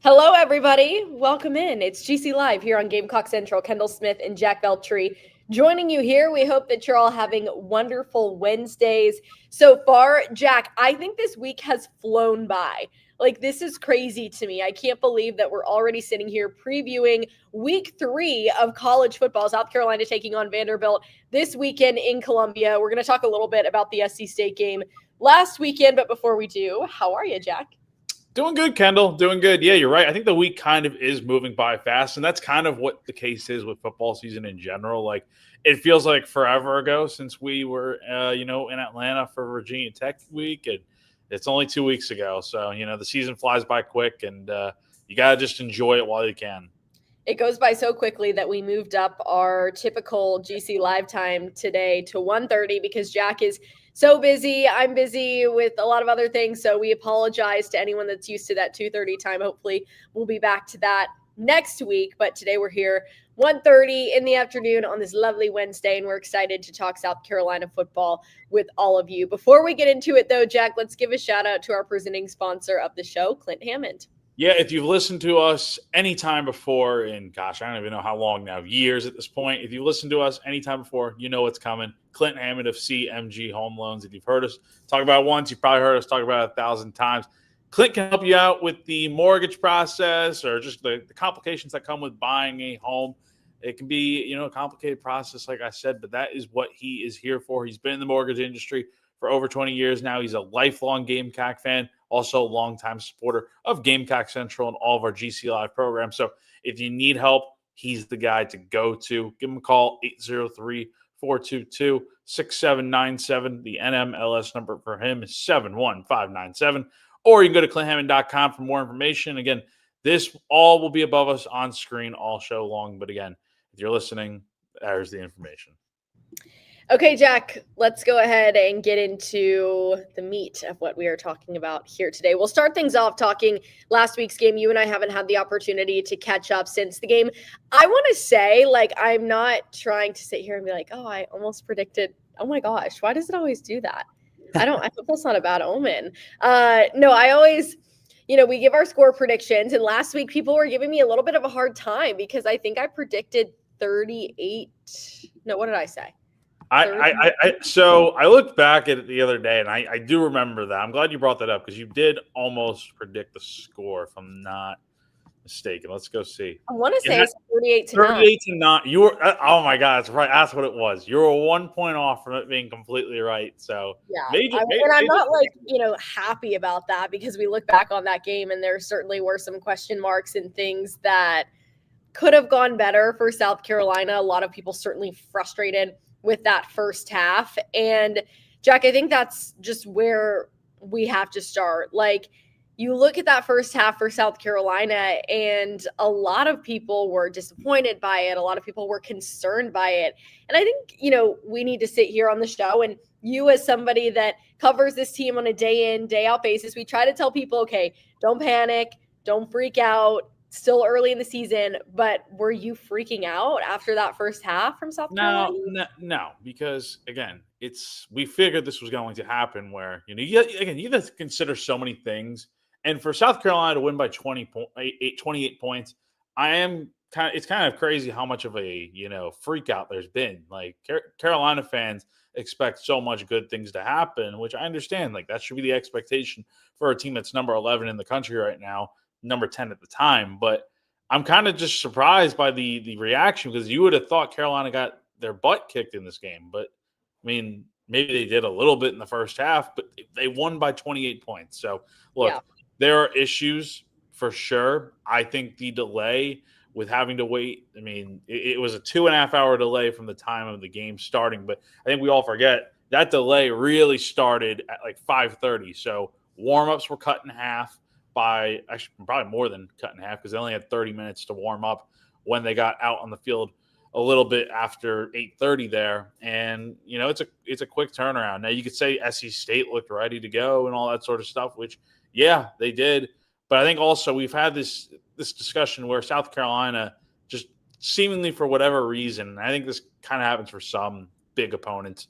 Hello, everybody. Welcome in. It's GC Live here on Gamecock Central. Kendall Smith and Jack Veltri joining you here. We hope that you're all having wonderful Wednesdays so far. Jack, I think this week has flown by. Like, this is crazy to me. I can't believe that we're already sitting here previewing week 3 of college football. South Carolina taking on Vanderbilt this weekend in Columbia. We're going to talk a little bit about the SC State game last weekend. But before we do, how are you, Jack? Doing good, Kendall. Doing good. Yeah, you're right. I think the week kind of is moving by fast, and that's kind of what the case is with football season in general. Like, it feels like forever ago since we were, in Atlanta for Virginia Tech week, and it's only 2 weeks ago. So, the season flies by quick, and you got to just enjoy it while you can. It goes by so quickly that we moved up our typical GC live time today to 1:30 because Jack is so busy. I'm busy with a lot of other things. So we apologize to anyone that's used to that 2:30 time. Hopefully we'll be back to that next week. But today we're here 1:30 in the afternoon on this lovely Wednesday, and we're excited to talk South Carolina football with all of you. Before we get into it, though, Jack, let's give a shout out to our presenting sponsor of the show, Clint Hammond. Yeah, if you've listened to us anytime before, and gosh, I don't even know how long now, years at this point. If you listened to us anytime before, you know what's coming. Clint Hammond of CMG Home Loans. If you've heard us talk about it once, you've probably heard us talk about it 1,000 times. Clint can help you out with the mortgage process or just the complications that come with buying a home. It can be, a complicated process, like I said, but that is what he is here for. He's been in the mortgage industry for over 20 years now. He's a lifelong Gamecock fan, also a longtime supporter of Gamecock Central and all of our GC Live programs. So if you need help, he's the guy to go to. Give him a call, 803-422-6797. The NMLS number for him is 71597. Or you can go to clinthammond.com for more information. Again, this all will be above us on screen all show long. But again, if you're listening, there's the information. Okay, Jack, let's go ahead and get into the meat of what we are talking about here today. We'll start things off talking last week's game. You and I haven't had the opportunity to catch up since the game. I want to say, I'm not trying to sit here and be like, oh, I almost predicted. Oh my gosh, why does it always do that? I hope that's not a bad omen. No, I always, we give our score predictions. And last week, people were giving me a little bit of a hard time because I think I predicted 38. No, what did I say? So I looked back at it the other day, and I do remember that. I'm glad you brought that up because you did almost predict the score, if I'm not mistaken. Let's go see. I want to say it's 38-9. 38-9. You were, oh my God, that's right. That's what it was. You were 1 point off from it being completely right. So yeah, I'm not happy about that because we look back on that game and there certainly were some question marks and things that could have gone better for South Carolina. A lot of people certainly frustrated with that first half. And Jack, I think that's just where we have to start. You look at that first half for South Carolina and a lot of people were disappointed by it. A lot of people were concerned by it. And I think, we need to sit here on the show, and you as somebody that covers this team on a day in, day out basis, we try to tell people, okay, don't panic, don't freak out. Still early in the season, but were you freaking out after that first half from South Carolina? No, because again, we figured this was going to happen. Where you have to consider so many things, and for South Carolina to win by 28 points, it's kind of crazy how much of a freak out there's been. Like Carolina fans expect so much good things to happen, which I understand. Like that should be the expectation for a team that's number 11 in the country right now. Number 10 at the time, but I'm kind of just surprised by the reaction because you would have thought Carolina got their butt kicked in this game. But I mean, maybe they did a little bit in the first half, but they won by 28 points. So look, There are issues for sure. I think the delay with having to wait, I mean, it was a 2.5 hour delay from the time of the game starting, but I think we all forget that delay really started at 5:30. So warm-ups were cut in half. By actually probably more than cut in half because they only had 30 minutes to warm up when they got out on the field a little bit after 8:30 there. And, it's a quick turnaround. Now you could say SC State looked ready to go and all that sort of stuff, which, yeah, they did. But I think also we've had this discussion where South Carolina just seemingly for whatever reason, I think this kind of happens for some big opponents.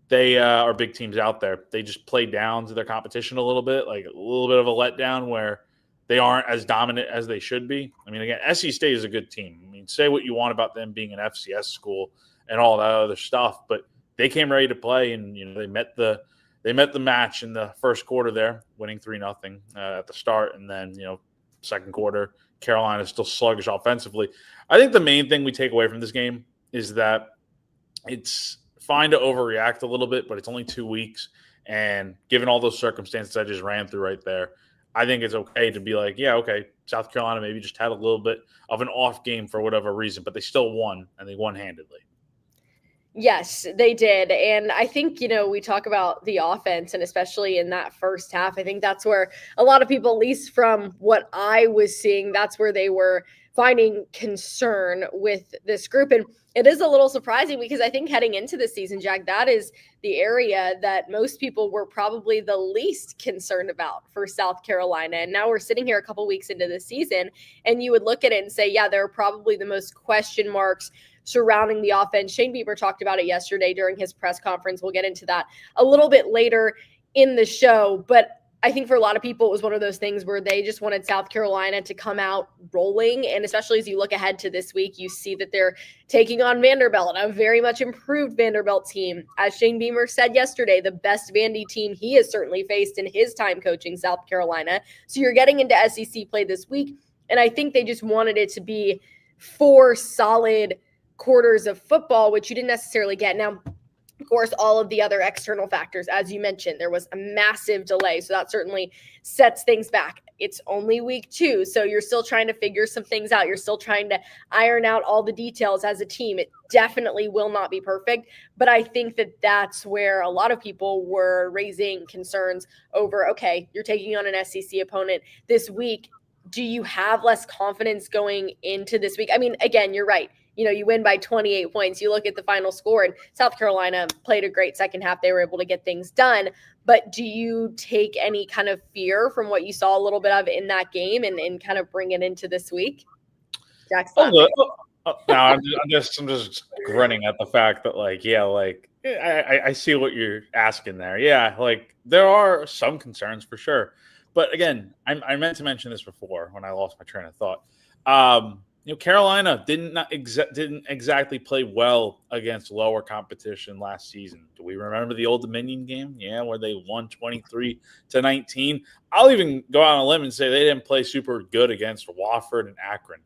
They are big teams out there. They just play down to their competition a little bit, like a little bit of a letdown where they aren't as dominant as they should be. I mean, again, SC State is a good team. I mean, say what you want about them being an FCS school and all that other stuff, but they came ready to play, and they met the match in the first quarter there, winning 3-0 at the start, and then second quarter, Carolina is still sluggish offensively. I think the main thing we take away from this game is that it's fine to overreact a little bit, but it's only 2 weeks, and given all those circumstances I just ran through right there, I think it's okay to be like, yeah, okay, South Carolina maybe just had a little bit of an off game for whatever reason, but they still won, and they won handedly. Yes, they did. And I think, we talk about the offense, and especially in that first half, I think that's where a lot of people, at least from what I was seeing, that's where they were finding concern with this group. And it is a little surprising because I think heading into the season, Jack, that is the area that most people were probably the least concerned about for South Carolina. And now we're sitting here a couple weeks into the season, and you would look at it and say, yeah, there are probably the most question marks surrounding the offense. Shane Beamer talked about it yesterday during his press conference. We'll get into that a little bit later in the show. But I think for a lot of people, it was one of those things where they just wanted South Carolina to come out rolling. And especially as you look ahead to this week, you see that they're taking on Vanderbilt, a very much improved Vanderbilt team. As Shane Beamer said yesterday, the best Vandy team he has certainly faced in his time coaching South Carolina. So you're getting into SEC play this week. And I think they just wanted it to be 4 solid quarters of football, which you didn't necessarily get. Now, of course, all of the other external factors, as you mentioned, there was a massive delay. So that certainly sets things back. It's only week 2. So you're still trying to figure some things out. You're still trying to iron out all the details as a team. It definitely will not be perfect. But I think that that's where a lot of people were raising concerns over, okay, you're taking on an SEC opponent this week. Do you have less confidence going into this week? I mean, again, you're right. You win by 28 points. You look at the final score, and South Carolina played a great second half. They were able to get things done. But do you take any kind of fear from what you saw a little bit of in that game and kind of bring it into this week? Jack's laughing. No, I'm just grinning at the fact that, I see what you're asking there. Yeah, there are some concerns for sure. But again, I meant to mention this before when I lost my train of thought. Carolina didn't exactly play well against lower competition last season. Do we remember the Old Dominion game? Yeah, where they won 23-19. I'll even go out on a limb and say they didn't play super good against Wofford and Akron.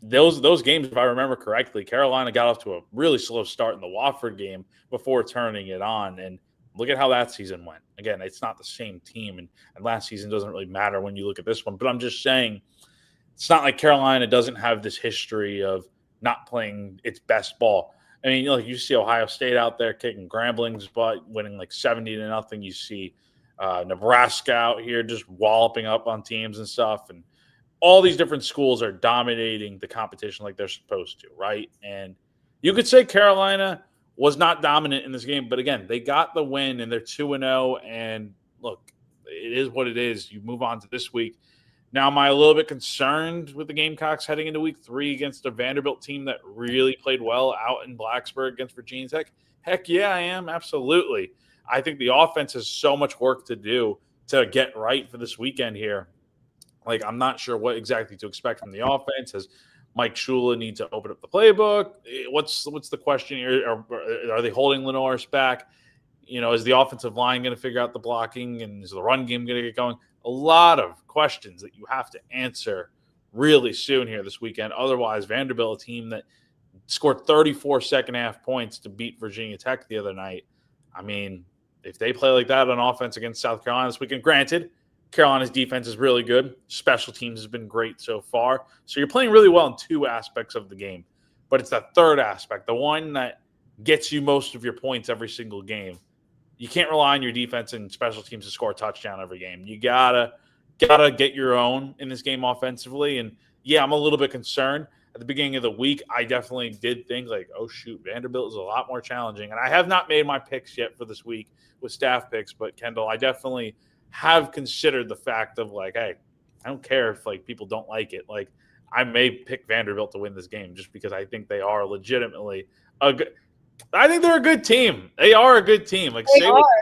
Those games, if I remember correctly, Carolina got off to a really slow start in the Wofford game before turning it on. And look at how that season went. Again, it's not the same team, and last season doesn't really matter when you look at this one. But I'm just saying, it's not like Carolina doesn't have this history of not playing its best ball. I mean, you see Ohio State out there kicking Grambling's butt, winning 70-0. You see Nebraska out here just walloping up on teams and stuff. And all these different schools are dominating the competition like they're supposed to, right? And you could say Carolina was not dominant in this game, but again, they got the win and they're 2-0. And look, it is what it is. You move on to this week. Now, am I a little bit concerned with the Gamecocks heading into week 3 against a Vanderbilt team that really played well out in Blacksburg against Virginia Tech? Heck yeah, I am. Absolutely. I think the offense has so much work to do to get right for this weekend here. I'm not sure what exactly to expect from the offense. Has Mike Shula need to open up the playbook? What's the question here? Are they holding Lenoris back? Is the offensive line going to figure out the blocking, and is the run game going to get going? A lot of questions that you have to answer really soon here this weekend. Otherwise, Vanderbilt, a team that scored 34 second-half points to beat Virginia Tech the other night. I mean, if they play like that on offense against South Carolina this weekend, granted, Carolina's defense is really good. Special teams has been great so far. So you're playing really well in 2 aspects of the game. But it's that third aspect, the one that gets you most of your points every single game. You can't rely on your defense and special teams to score a touchdown every game. You gotta get your own in this game offensively. And yeah, I'm a little bit concerned. At the beginning of the week, I definitely did think oh shoot, Vanderbilt is a lot more challenging. And I have not made my picks yet for this week with staff picks, but Kendall, I definitely have considered the fact of hey, I don't care if people don't like it. I may pick Vanderbilt to win this game just because I think they are legitimately a good. I think they're a good team. They are a good team. Like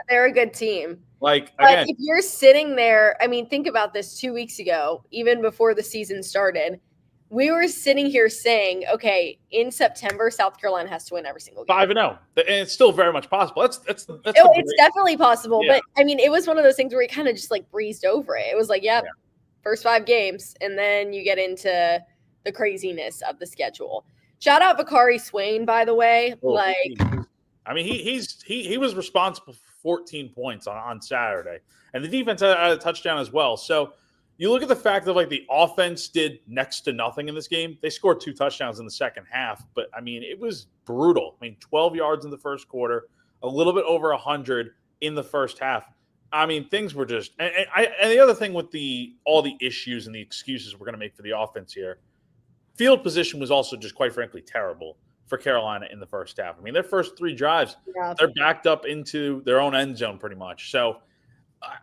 They're a good team. Like But again, if you're sitting there, I mean, think about this 2 weeks ago, even before the season started, we were sitting here saying, okay, in September, South Carolina has to win every single game. 5-0, and it's still very much possible. That's It's definitely possible, Yeah. but I mean, it was one of those things where we kind of just like breezed over it. It was like, yep, first 5 games, and then you get into the craziness of the schedule. Shout out Bakari Swain, by the way. I mean, he was responsible for 14 points on Saturday, and the defense had a touchdown as well. So you look at the fact that like the offense did next to nothing in this game. They scored 2 touchdowns in the second half, but I mean, it was brutal. I mean, 12 yards in the first quarter, a little bit over 100 in the first half. I mean, things were just and the other thing with all the issues and the excuses we're going to make for the offense here, field position was also just quite frankly terrible for Carolina in the first half. I mean, their first 3 drives, they're backed up into their own end zone pretty much. So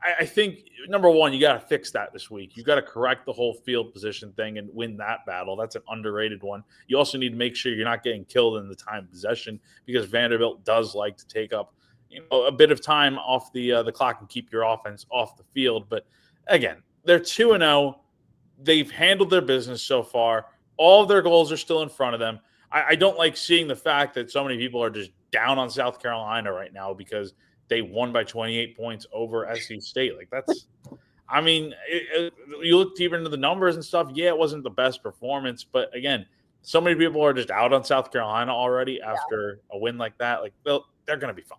I think, number one, you got to fix that this week. You got to correct the whole field position thing and win that battle. That's an underrated one. You also need to make sure you're not getting killed in the time of possession because Vanderbilt does like to take up a bit of time off the clock and keep your offense off the field. But again, they're 2-0. They've handled their business so far. All of their goals are still in front of them. I don't like seeing the fact that so many people are just down on South Carolina right now because they won by 28 points over SC State. Like that's, I mean, you look deeper into the numbers and stuff. Yeah, it wasn't the best performance, but again, so many people are just out on South Carolina already after a win like that. Like they're going to be fine.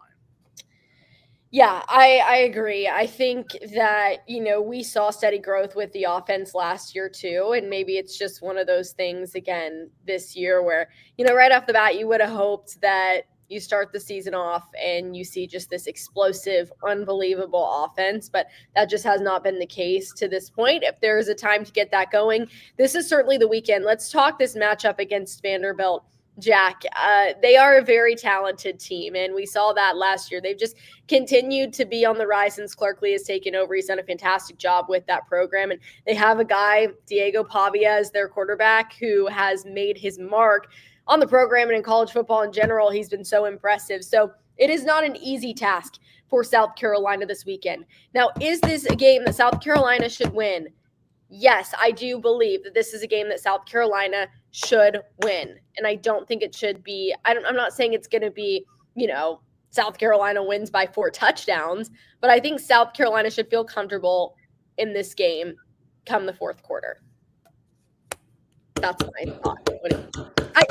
Yeah, I agree. I think that, we saw steady growth with the offense last year too. And maybe it's just one of those things again this year where, right off the bat, you would have hoped that you start the season off and you see just this explosive, unbelievable offense. But that just has not been the case to this point. If there is a time to get that going, this is certainly the weekend. Let's talk this matchup against Vanderbilt. Jack, they are a very talented team, and we saw that last year. They've just continued to be on the rise since Clark Lee has taken over. He's done a fantastic job with that program, and they have a guy, Diego Pavia, as their quarterback, who has made his mark on the program and in college football in general. He's been so impressive. So it is not an easy task for South Carolina this weekend. Now, is this a game that South Carolina should win? Yes, I do believe that this is a game that South Carolina should win. And I don't think it should be, I'm not saying it's going to be, South Carolina wins by 4 touchdowns, but I think South Carolina should feel comfortable in this game come the fourth quarter. That's my thought.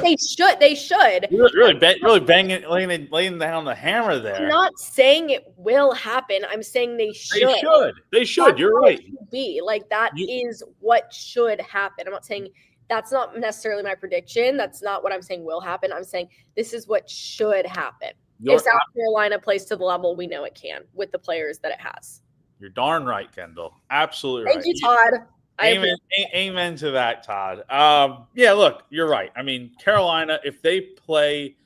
They should. Really banging, laying down the hammer there. I'm not saying it will happen. I'm saying they should. They should. You're right. Be like that is what should happen. I'm not saying that's not necessarily my prediction. That's not what I'm saying will happen. I'm saying this is what should happen. If South Carolina plays to the level we know it can with the players that it has. You're darn right, Kendall. Absolutely right. Thank you, Todd. Amen to that, Todd. Yeah, look, you're right. I mean, Carolina, if they play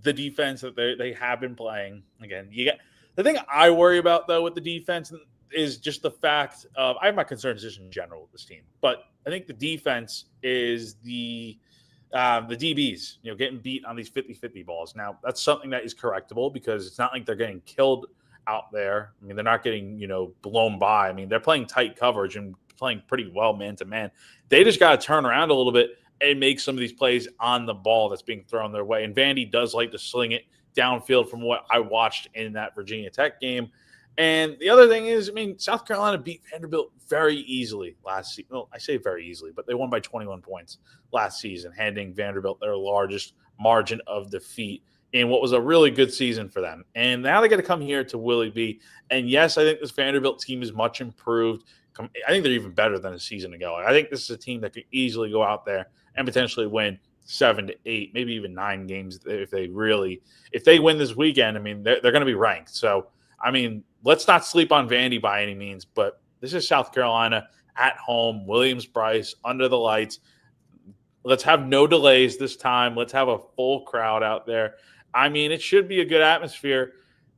the defense that they have been playing, again, the thing I worry about though with the defense is just the fact of I have my concerns just in general with this team, but I think the defense is the DBs, getting beat on these 50-50 balls. Now, that's something that is correctable because it's not like they're getting killed out there. I mean, they're not getting, blown by. I mean, they're playing tight coverage and playing pretty well man-to-man. They just got to turn around a little bit and make some of these plays on the ball that's being thrown their way. And Vandy does like to sling it downfield from what I watched in that Virginia Tech game. And the other thing is, I mean, South Carolina beat Vanderbilt very easily last season. Well, I say very easily, but they won by 21 points last season, handing Vanderbilt their largest margin of defeat in what was a really good season for them. And now they got to come here to Willie B. And yes, I think this Vanderbilt team is much improved. I think they're even better than a season ago. I think this is a team that could easily go out there and potentially win 7 to 8, maybe even 9 games if they win this weekend. I mean, they're going to be ranked. So, I mean, let's not sleep on Vandy by any means, but this is South Carolina at home, Williams-Brice, under the lights. Let's have no delays this time. Let's have a full crowd out there. I mean, it should be a good atmosphere,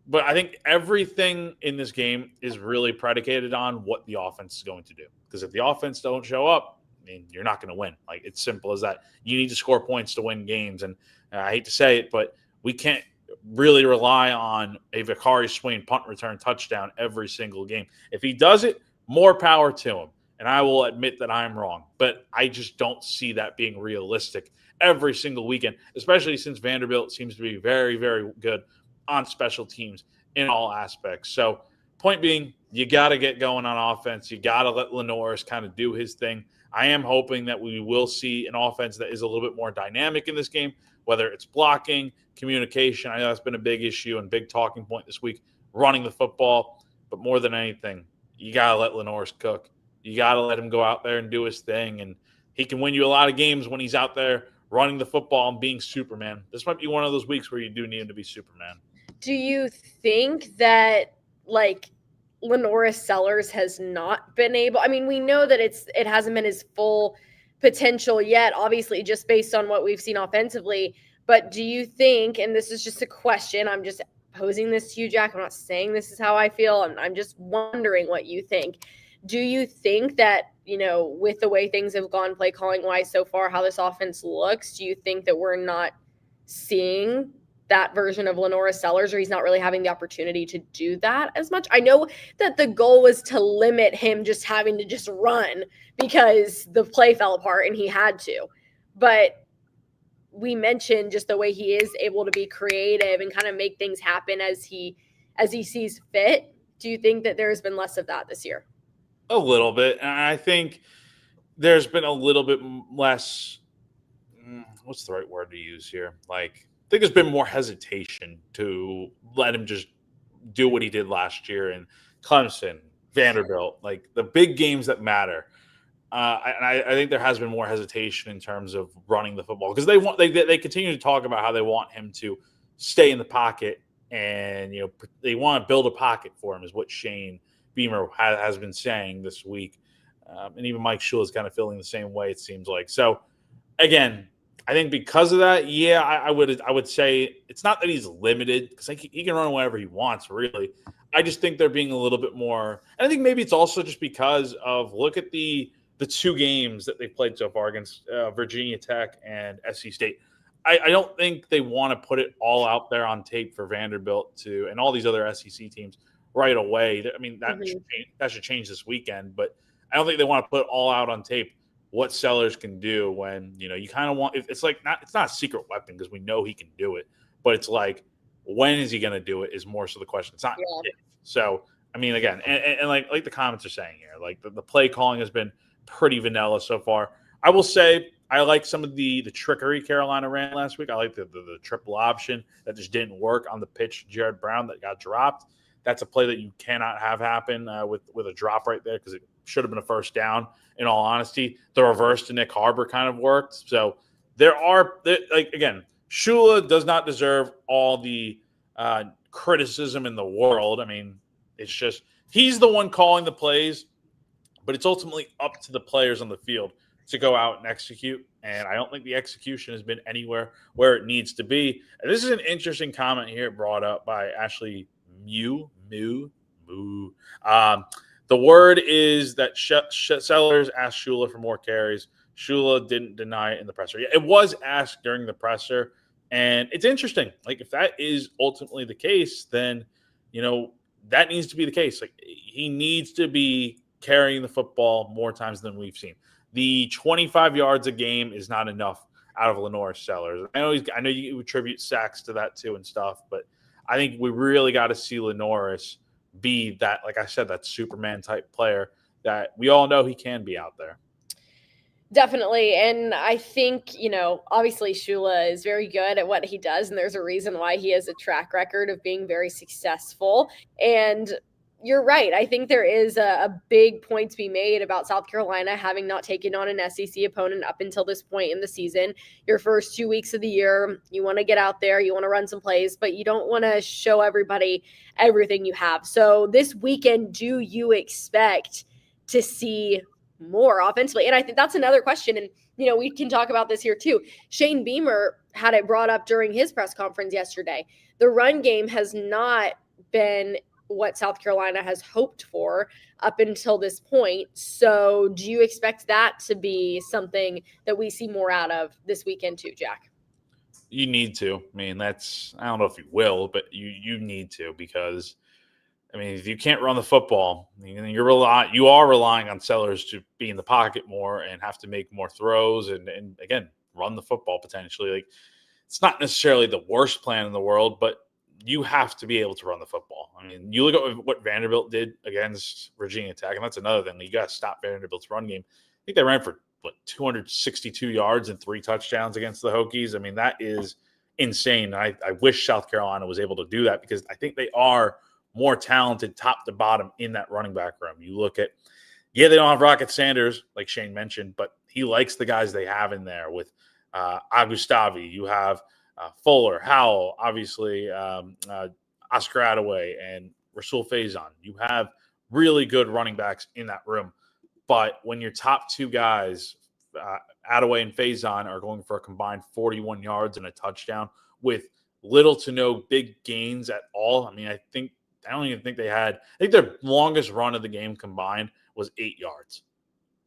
but I think everything in this game is really predicated on what the offense is going to do. Because if the offense don't show up, I mean, you're not going to win. Like, it's simple as that. You need to score points to win games. And I hate to say it, but we can't really rely on a Vicari Swain punt return touchdown every single game. If he does it, more power to him. And I will admit that I'm wrong, but I just don't see that being realistic every single weekend, especially since Vanderbilt seems to be very, very good on special teams in all aspects. So, point being, you got to get going on offense. You got to let Lenoris kind of do his thing. I am hoping that we will see an offense that is a little bit more dynamic in this game, whether it's blocking, communication. I know that's been a big issue and big talking point this week, running the football. But more than anything, you got to let Lenoris cook. You got to let him go out there and do his thing. And he can win you a lot of games when he's out there running the football and being Superman. This might be one of those weeks where you do need him to be Superman. Do you think that, like, Lenoris Sellers has not been able – I mean, we know that it hasn't been his full potential yet, obviously, just based on what we've seen offensively. But do you think – and this is just a question. I'm just posing this to you, Jack. I'm not saying this is how I feel. I'm just wondering what you think. Do you think that, with the way things have gone play calling wise so far, how this offense looks, do you think that we're not seeing that version of Lenoris Sellers, or he's not really having the opportunity to do that as much? I know that the goal was to limit him just having to just run because the play fell apart and he had to. But we mentioned just the way he is able to be creative and kind of make things happen as he sees fit. Do you think that there's been less of that this year? A little bit. And I think there's been a little bit less, what's the right word to use here? Like, I think there's been more hesitation to let him just do what he did last year in Clemson, Vanderbilt, like the big games that matter. I think there has been more hesitation in terms of running the football because they continue to talk about how they want him to stay in the pocket and they want to build a pocket for him, is what Shane Beamer has been saying this week, and even Mike Shula is kind of feeling the same way, it seems like. So again, I think because of that, yeah, I would say it's not that he's limited because he can run whenever he wants, really. I just think they're being a little bit more, and I think maybe it's also just because of look at the two games that they've played so far against Virginia Tech and SC State. I don't think they want to put it all out there on tape for Vanderbilt and all these other SEC teams right away. I mean, that should change this weekend, but I don't think they want to put all out on tape what Sellers can do when, you kind of want – it's not a secret weapon because we know he can do it, but it's like when is he going to do it is more so the question. It's not if. So, I mean, again, and like the comments are saying here, like the play calling has been pretty vanilla so far. I will say I like some of the trickery Carolina ran last week. I like the triple option that just didn't work on the pitch to Jared Brown that got dropped. That's a play that you cannot have happen with a drop right there because it should have been a first down, in all honesty. The reverse to Nick Harbor kind of worked. So again, Shula does not deserve all the criticism in the world. I mean, it's just he's the one calling the plays, but it's ultimately up to the players on the field to go out and execute. And I don't think the execution has been anywhere where it needs to be. And this is an interesting comment here brought up by Ashley Moo. The word is that Sellers asked Shula for more carries. Shula didn't deny it in the presser. Yeah, it was asked during the presser, and it's interesting. Like, if that is ultimately the case, then that needs to be the case. Like, he needs to be carrying the football more times than we've seen. The 25 yards a game is not enough out of Lenoris Sellers. I know you attribute sacks to that too and stuff, but I think we really got to see Lenoris be that, like I said, that Superman type player that we all know he can be out there. Definitely. And I think, obviously Shula is very good at what he does, and there's a reason why he has a track record of being very successful. And you're right. I think there is a big point to be made about South Carolina having not taken on an SEC opponent up until this point in the season. Your first 2 weeks of the year, you want to get out there, you want to run some plays, but you don't want to show everybody everything you have. So this weekend, do you expect to see more offensively? And I think that's another question. And, we can talk about this here too. Shane Beamer had it brought up during his press conference yesterday. The run game has not been what South Carolina has hoped for up until this point. So do you expect that to be something that we see more out of this weekend too, Jack? You need to. I mean, I don't know if you will, but you need to, because I mean, if you can't run the football, you are relying on Sellers to be in the pocket more and have to make more throws and again, run the football potentially. Like, it's not necessarily the worst plan in the world, but you have to be able to run the football. I mean, you look at what Vanderbilt did against Virginia Tech, and that's another thing. You got to stop Vanderbilt's run game. I think they ran for 262 yards and 3 touchdowns against the Hokies. I mean, that is insane. I wish South Carolina was able to do that, because I think they are more talented top to bottom in that running back room. You look at, they don't have Rocket Sanders, like Shane mentioned, but he likes the guys they have in there with Agustavi. You have Fuller, Howell, obviously Oscar Attaway, and Rasul Faison. You have really good running backs in that room. But when your top 2 guys, Attaway and Faison, are going for a combined 41 yards and a touchdown with little to no big gains at all, I mean, I don't even think they had. I think their longest run of the game combined was 8 yards.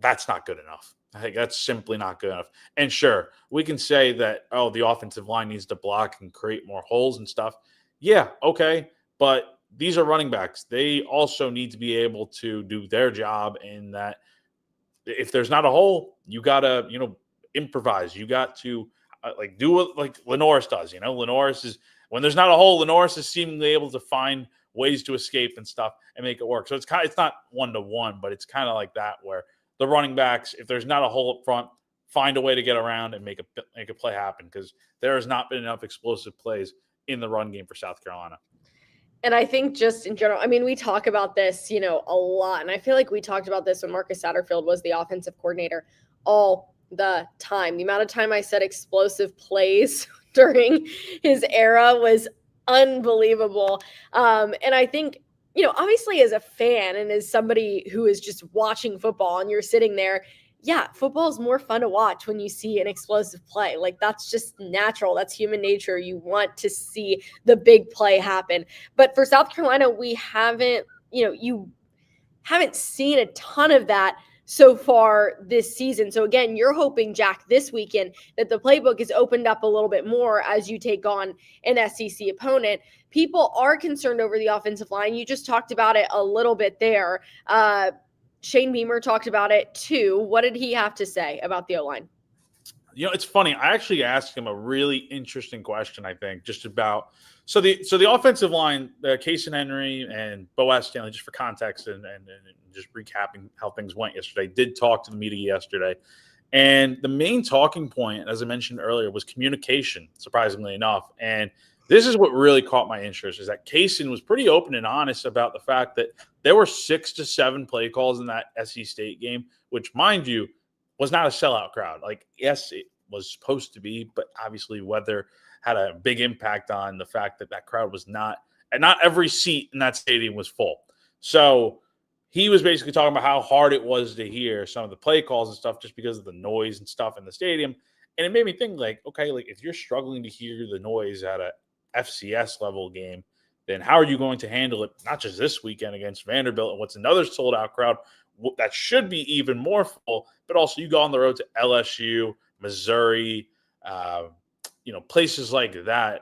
That's not good enough. I think that's simply not good enough. And sure, we can say that, the offensive line needs to block and create more holes and stuff. Yeah, okay. But these are running backs. They also need to be able to do their job, in that if there's not a hole, you got to, improvise. You got to do what like Lenoris does. Lenoris is, when there's not a hole, Lenoris is seemingly able to find ways to escape and stuff and make it work. So it's not 1-to-1, but it's kind of like that, where the running backs, if there's not a hole up front, find a way to get around and make a play happen, because there has not been enough explosive plays in the run game for South Carolina. And I think just in general, I mean, we talk about this, a lot. And I feel like we talked about this when Marcus Satterfield was the offensive coordinator all the time. The amount of time I said explosive plays during his era was unbelievable. And I think, obviously as a fan and as somebody who is just watching football and you're sitting there, yeah, football is more fun to watch when you see an explosive play. Like, that's just natural. That's human nature. You want to see the big play happen. But for South Carolina, we haven't, you haven't seen a ton of that so far this season. So again, you're hoping, Jack, this weekend that the playbook is opened up a little bit more as you take on an SEC opponent. People are concerned over the offensive line. You just talked about it a little bit there. Shane Beamer talked about it too. What did he have to say about the O-line? It's funny. I actually asked him a really interesting question, I think, just about so the offensive line, Casey Henry and Boaz Stanley, just for context and just recapping how things went yesterday, did talk to the media yesterday. And the main talking point, as I mentioned earlier, was communication, surprisingly enough. And this is what really caught my interest, is that Casey was pretty open and honest about the fact that there were 6 to 7 play calls in that SC State game, which, mind you, was not a sellout crowd. Like, yes, it was supposed to be, but obviously weather had a big impact on the fact that that crowd was not every seat in that stadium was full. So he was basically talking about how hard it was to hear some of the play calls and stuff just because of the noise and stuff in the stadium. And it made me think, like, okay, like, if you're struggling to hear the noise at a FCS level game, then how are you going to handle it, not just this weekend against Vanderbilt and what's another sold out crowd that should be even more full, but also you go on the road to LSU, Missouri, places like that,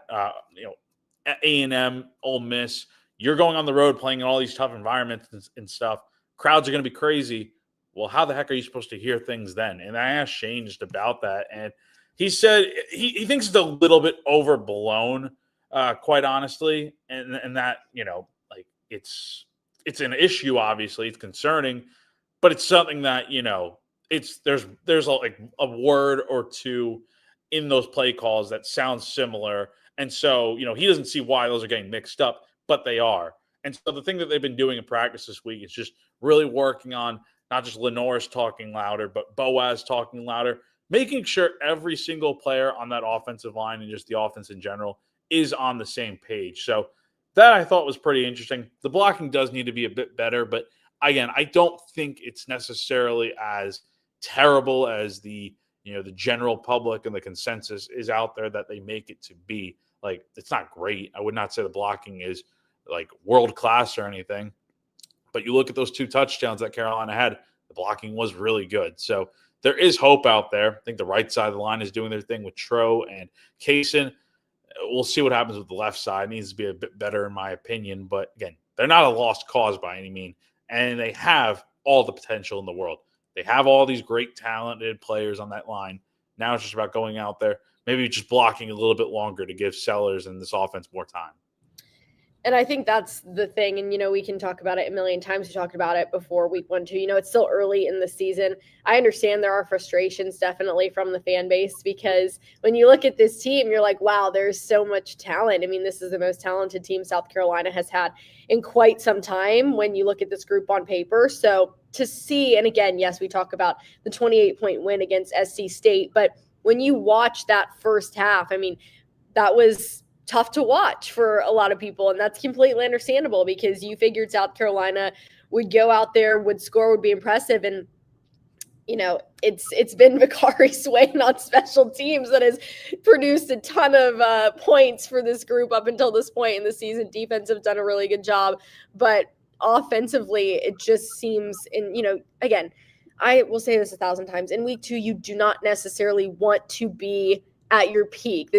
A&M, Ole Miss. You're going on the road playing in all these tough environments and stuff. Crowds are going to be crazy. Well, how the heck are you supposed to hear things then? And I asked Shane just about that, and he said he thinks it's a little bit overblown, quite honestly, and that, like, it's an issue. Obviously, it's concerning, but it's something that, there's a word or two in those play calls that sounds similar, and so he doesn't see why those are getting mixed up, but they are. And so the thing that they've been doing in practice this week is just really working on not just Lenoris talking louder, but Boaz talking louder, making sure every single player on that offensive line and just the offense in general is on the same page. So that I thought was pretty interesting. The blocking does need to be a bit better, but again, I don't think it's necessarily as terrible as the general public and the consensus is out there that they make it to be. Like, it's not great. I would not say the blocking is like world class or anything, but you look at those 2 touchdowns that Carolina had, The blocking was really good. So there is hope out there. I think the right side of the line is doing their thing with Tro and Kaysen. We'll see what happens with the left side. It needs to be a bit better, in my opinion. But again, they're not a lost cause by any means. And they have all the potential in the world. They have all these great talented players on that line. Now it's just about going out there, maybe just blocking a little bit longer to give Sellers and this offense more time. And I think that's the thing. And, we can talk about it a million times. We talked about it before week 1, 2. It's still early in the season. I understand there are frustrations definitely from the fan base, because when you look at this team, you're like, wow, there's so much talent. I mean, this is the most talented team South Carolina has had in quite some time when you look at this group on paper. So to see, and again, yes, we talk about the 28-point win against SC State, but when you watch that first half, I mean, that was tough to watch for a lot of people. And that's completely understandable, because you figured South Carolina would go out there, would score, would be impressive. And, it's been Vicari Swain on special teams that has produced a ton of points for this group up until this point in the season. Defense have done a really good job, but offensively, it just seems, again, I will say this 1,000 times, in week 2, you do not necessarily want to be at your peak.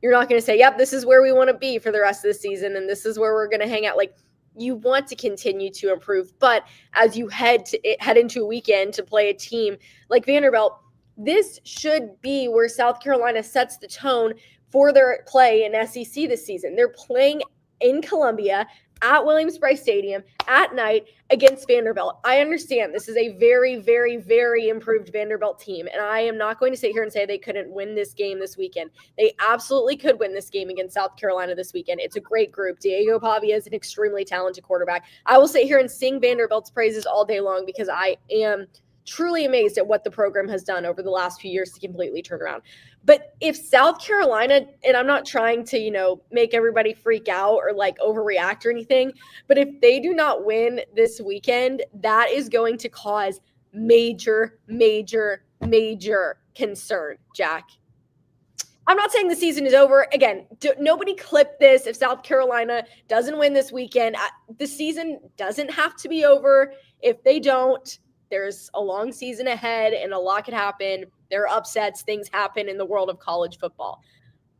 You're not going to say, yep, this is where we want to be for the rest of the season, and this is where we're going to hang out. Like, you want to continue to improve, but as you head into a weekend to play a team like Vanderbilt, this should be where South Carolina sets the tone for their play in SEC this season. They're playing in Columbia at Williams-Brice Stadium at night against Vanderbilt. I understand this is a very, very, very improved Vanderbilt team, and I am not going to sit here and say they couldn't win this game this weekend. They absolutely could win this game against South Carolina this weekend. It's a great group. Diego Pavia is an extremely talented quarterback. I will sit here and sing Vanderbilt's praises all day long, because I am truly amazed at what the program has done over the last few years to completely turn around. But if South Carolina, and I'm not trying to, make everybody freak out or like overreact or anything, but if they do not win this weekend, that is going to cause major, major, major concern, Jack. I'm not saying the season is over. Again, nobody clip this. If South Carolina doesn't win this weekend, the season doesn't have to be over. If they don't, there's a long season ahead and a lot could happen. There are upsets. Things happen in the world of college football.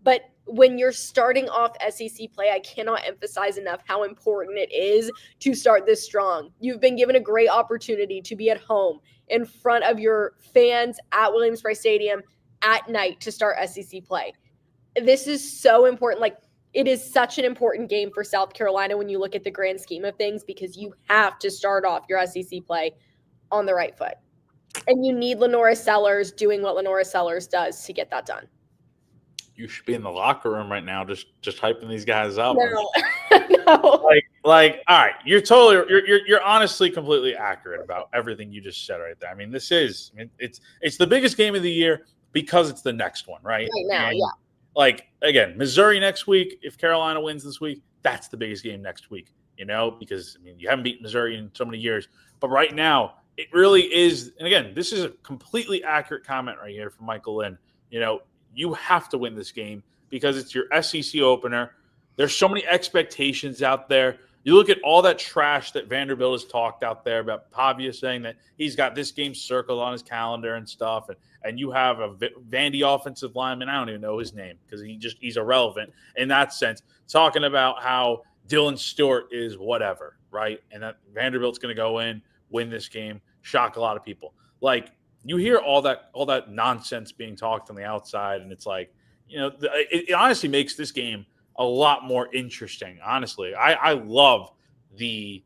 But when you're starting off SEC play, I cannot emphasize enough how important it is to start this strong. You've been given a great opportunity to be at home in front of your fans at Williams-Brice Stadium at night to start SEC play. This is so important. Like, it is such an important game for South Carolina when you look at the grand scheme of things, because you have to start off your SEC play on the right foot. And you need Lenora Sellers doing what Lenora Sellers does to get that done. You should be in the locker room right now, just hyping these guys up. No. No. Like, all right, you're honestly completely accurate about everything you just said right there. I mean, it's the biggest game of the year because it's the next one, right? Right now, and, yeah. Like, again, Missouri next week. If Carolina wins this week, that's the biggest game next week, because you haven't beaten Missouri in so many years. But right now, it really is. And again, this is a completely accurate comment right here from Michael Lynn. You have to win this game because it's your SEC opener. There's so many expectations out there. You look at all that trash that Vanderbilt has talked out there about Pavia saying that he's got this game circled on his calendar and stuff. And you have a Vandy offensive lineman, I don't even know his name because he's irrelevant in that sense, talking about how Dylan Stewart is whatever, right? And that Vanderbilt's going to go in, win this game, shock a lot of people. Like, you hear all that nonsense being talked on the outside, and it's like, it honestly makes this game a lot more interesting. Honestly, I love this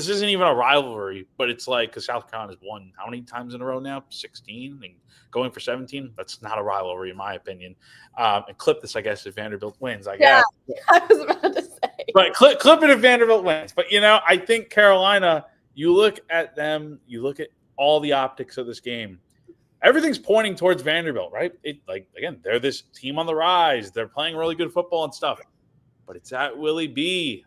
isn't even a rivalry, but it's like, because South Carolina's won how many times in a row now? 16 and going for 17. That's not a rivalry in my opinion. And clip this, I guess, if Vanderbilt wins. I guess I was about to say, but clip it if Vanderbilt wins. But I think Carolina. You look at them. You look at all the optics of this game. Everything's pointing towards Vanderbilt, right? Again, they're this team on the rise. They're playing really good football and stuff. But it's at Willie B.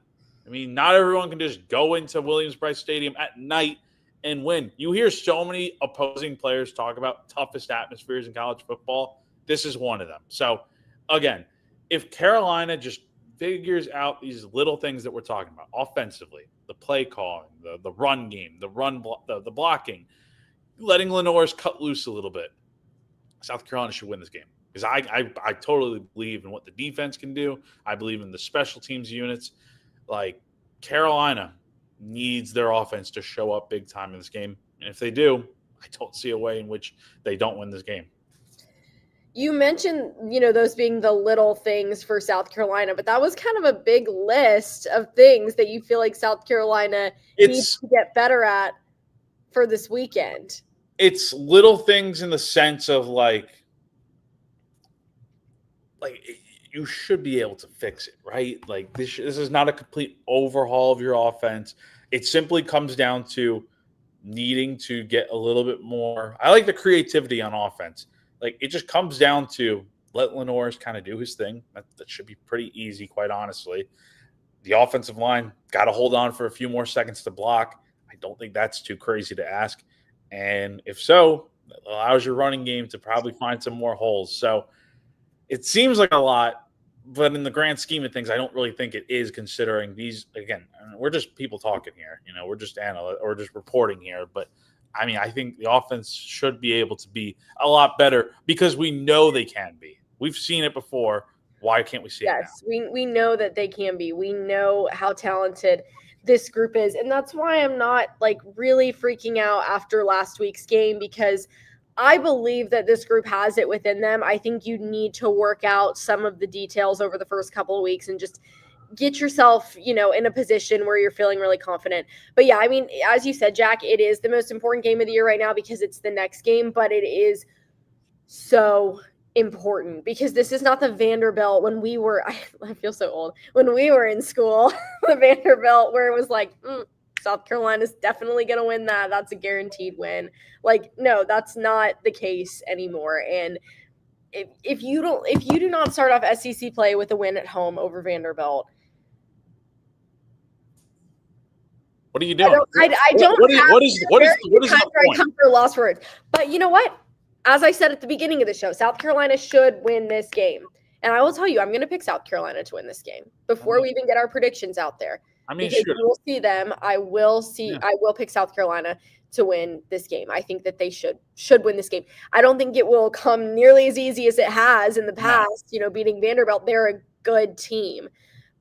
I mean, not everyone can just go into Williams-Brice Stadium at night and win. You hear so many opposing players talk about toughest atmospheres in college football. This is one of them. So, again, if Carolina just figures out these little things that we're talking about offensively, the play calling, the run game, the blocking, letting Lenore's cut loose a little bit, South Carolina should win this game. Because I totally believe in what the defense can do. I believe in the special teams units. Like, Carolina needs their offense to show up big time in this game. And if they do, I don't see a way in which they don't win this game. You mentioned, those being the little things for South Carolina, but that was kind of a big list of things that you feel like South Carolina needs to get better at for this weekend. It's little things in the sense of like you should be able to fix it, right? Like this is not a complete overhaul of your offense. It simply comes down to needing to get a little bit more. I like the creativity on offense. Like, it just comes down to let Lenore's kind of do his thing. That should be pretty easy, quite honestly. The offensive line got to hold on for a few more seconds to block. I don't think that's too crazy to ask. And if so, it allows your running game to probably find some more holes. So it seems like a lot, but in the grand scheme of things, I don't really think it is, considering these, again, we're just people talking here. We're just we're just reporting here. But I mean, I think the offense should be able to be a lot better because we know they can be. We've seen it before. Why can't we see it now? Yes, we know that they can be. We know how talented this group is. And that's why I'm not really freaking out after last week's game, because I believe that this group has it within them. I think you need to work out some of the details over the first couple of weeks and just get yourself, in a position where you're feeling really confident. But yeah, I mean, as you said, Jack, it is the most important game of the year right now because it's the next game, but it is so important because this is not the Vanderbilt when we were, I feel so old, when we were in school, the Vanderbilt where it was like, South Carolina's definitely going to win that. That's a guaranteed win. No, that's not the case anymore. And if you do not start off SEC play with a win at home over Vanderbilt, what are you doing? I don't. What is the point? I come for lost words. But you know what? As I said at the beginning of the show, South Carolina should win this game, and I will tell you, I'm going to pick South Carolina to win this game before we even get our predictions out there. I mean, because we'll see them. I will pick South Carolina to win this game. I think that they should win this game. I don't think it will come nearly as easy as it has in the past. Beating Vanderbilt, they're a good team,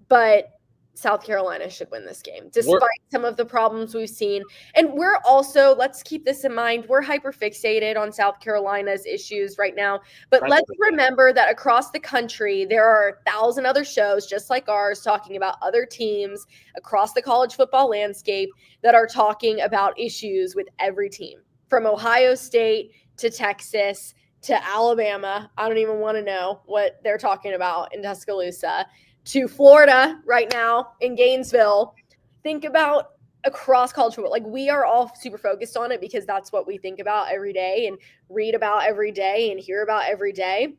but South Carolina should win this game, despite some of the problems we've seen. And we're also, let's keep this in mind, we're hyper fixated on South Carolina's issues right now. But let's remember that across the country, there are 1,000 other shows just like ours talking about other teams across the college football landscape that are talking about issues with every team, from Ohio State to Texas to Alabama. I don't even want to know what they're talking about in Tuscaloosa, to Florida right now in Gainesville. Think about across college football. We are all super focused on it because that's what we think about every day and read about every day and hear about every day.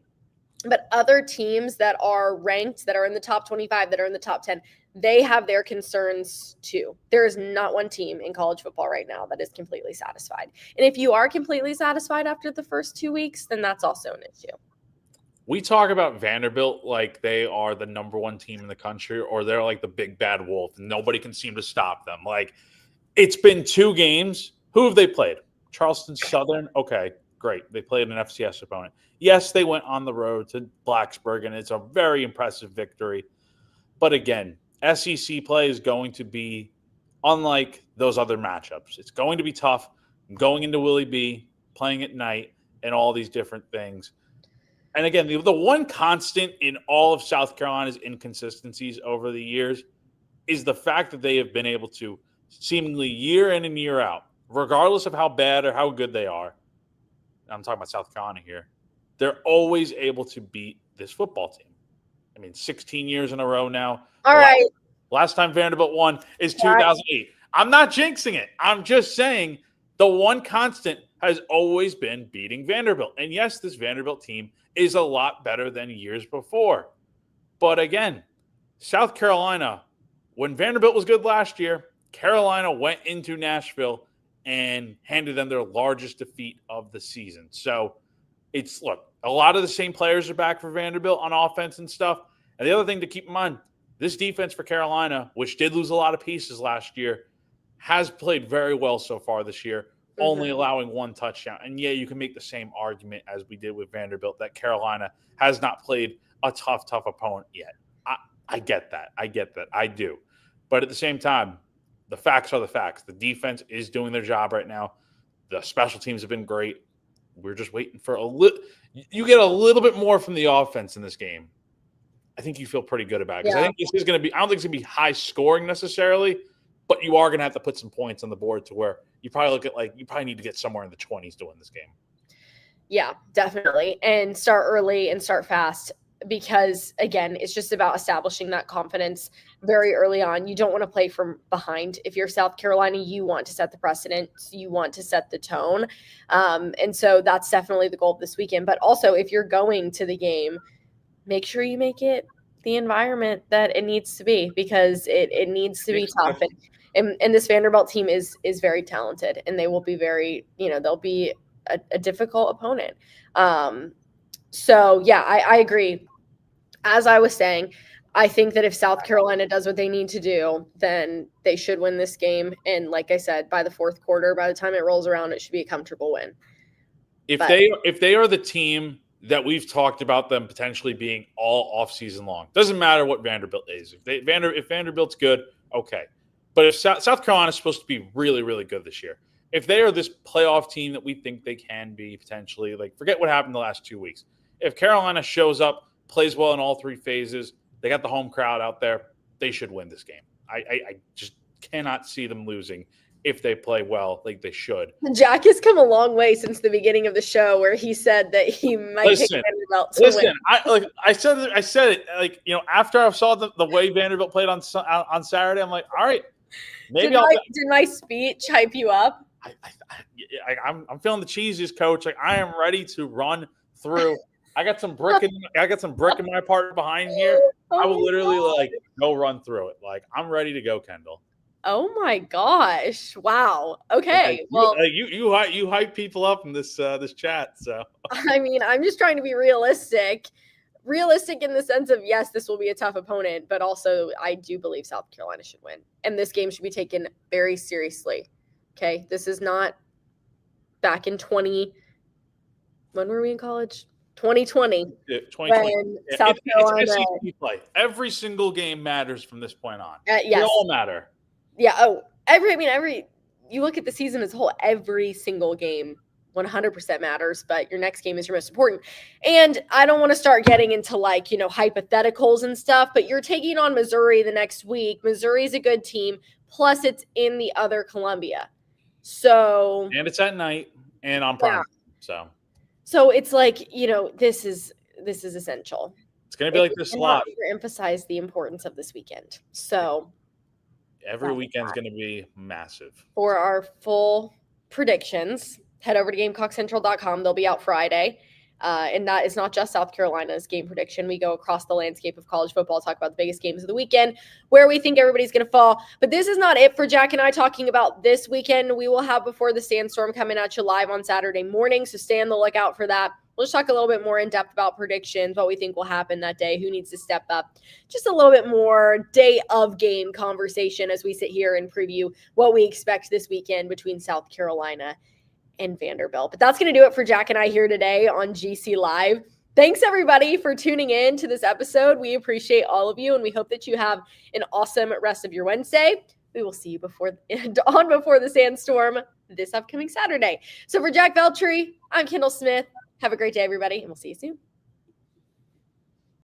But other teams that are ranked, that are in the top 25, that are in the top 10, they have their concerns too. There is not one team in college football right now that is completely satisfied. And if you are completely satisfied after the first 2 weeks, then that's also an issue. We talk about Vanderbilt like they are the number one team in the country, or they're like the big bad wolf. Nobody can seem to stop them. It's been 2 games. Who have they played? Charleston Southern? Okay, great. They played an FCS opponent. Yes, they went on the road to Blacksburg, and it's a very impressive victory. But again, SEC play is going to be unlike those other matchups. It's going to be tough going into Willie B, playing at night, and all these different things. And again, the one constant in all of South Carolina's inconsistencies over the years is the fact that they have been able to seemingly year in and year out, regardless of how bad or how good they are, I'm talking about South Carolina here, they're always able to beat this football team. I mean, 16 years in a row now. All right. Last time Vanderbilt won is 2008. I'm not jinxing it. I'm just saying the one constant has always been beating Vanderbilt. And yes, this Vanderbilt team is a lot better than years before. But again, South Carolina, when Vanderbilt was good last year, Carolina went into Nashville and handed them their largest defeat of the season. So a lot of the same players are back for Vanderbilt on offense and stuff. And the other thing to keep in mind, this defense for Carolina, which did lose a lot of pieces last year, has played very well so far this year, only allowing 1 touchdown. And yeah, you can make the same argument as we did with Vanderbilt that Carolina has not played a tough opponent yet. I get that. I do. But at the same time, the facts are the facts. The defense is doing their job right now. The special teams have been great. We're just waiting for a little. You get a little bit more from the offense in this game. I think you feel pretty good about it. Because I think this is going to be – I don't think it's going to be high scoring necessarily, but you are going to have to put some points on the board to where you probably look at you probably need to get somewhere in the 20s to win this game. Yeah, definitely. And start early and start fast. Because, again, it's just about establishing that confidence very early on. You don't want to play from behind. If you're South Carolina, you want to set the precedent. You want to set the tone. And so that's definitely the goal of this weekend. But also, if you're going to the game, make sure you make it the environment that it needs to be, because it needs to be tough. And this Vanderbilt team is very talented, and they will be very, they'll be a difficult opponent. So, yeah, I agree. As I was saying, I think that if South Carolina does what they need to do, then they should win this game. And like I said, by the fourth quarter, by the time it rolls around, it should be a comfortable win. If they are the team that we've talked about them potentially being all offseason long, doesn't matter what Vanderbilt is. If Vanderbilt's good, okay. But if South Carolina is supposed to be really, really good this year, if they are this playoff team that we think they can be potentially, forget what happened the last 2 weeks. If Carolina shows up, plays well in all 3 phases, they got the home crowd out there, they should win this game. I just cannot see them losing if they play well like they should. Jack has come a long way since the beginning of the show where he said that he might pick Vanderbilt to win. I said it after I saw the way Vanderbilt played on Saturday, I'm like, all right, maybe did my speech hype you up? I'm feeling the cheesiest, coach. I am ready to run through. I got some brick in my apartment behind here. I will literally go run through it. I'm ready to go, Kendall. Oh my gosh! Wow. Okay. Well, you hype people up in this chat. So I mean, I'm just trying to be realistic in the sense of, yes, this will be a tough opponent, but also I do believe South Carolina should win, and this game should be taken very seriously. Okay, this is not back in when were we in college? 2020. Yeah, 2020. When South Carolina. It's SEC play. Every single game matters from this point on. Yes. They all matter. Yeah. You look at the season as a whole, every single game 100% matters, but your next game is your most important. And I don't want to start getting into hypotheticals and stuff, but you're taking on Missouri the next week. Missouri's a good team. Plus it's in the other Columbia. So. And it's at night and on prime. Yeah. So it's this is essential. It's going to be like this a lot. Emphasize the importance of this weekend. So every weekend's going to be massive. For our full predictions, head over to GamecockCentral.com. They'll be out Friday. And that is not just South Carolina's game prediction. We go across the landscape of college football, talk about the biggest games of the weekend, where we think everybody's going to fall. But this is not it for Jack and I talking about this weekend. We will have Before the Sandstorm coming at you live on Saturday morning, so stay on the lookout for that. We'll just talk a little bit more in depth about predictions, what we think will happen that day, who needs to step up. Just a little bit more day of game conversation as we sit here and preview what we expect this weekend between South Carolina and Vanderbilt. But that's going to do it for Jack and I here today on GC Live. Thanks everybody for tuning in to this episode. We appreciate all of you, and we hope that you have an awesome rest of your Wednesday. We will see you Before the Sandstorm this upcoming Saturday. So for Jack Veltri, I'm Kendall Smith. Have a great day, everybody, and we'll see you soon.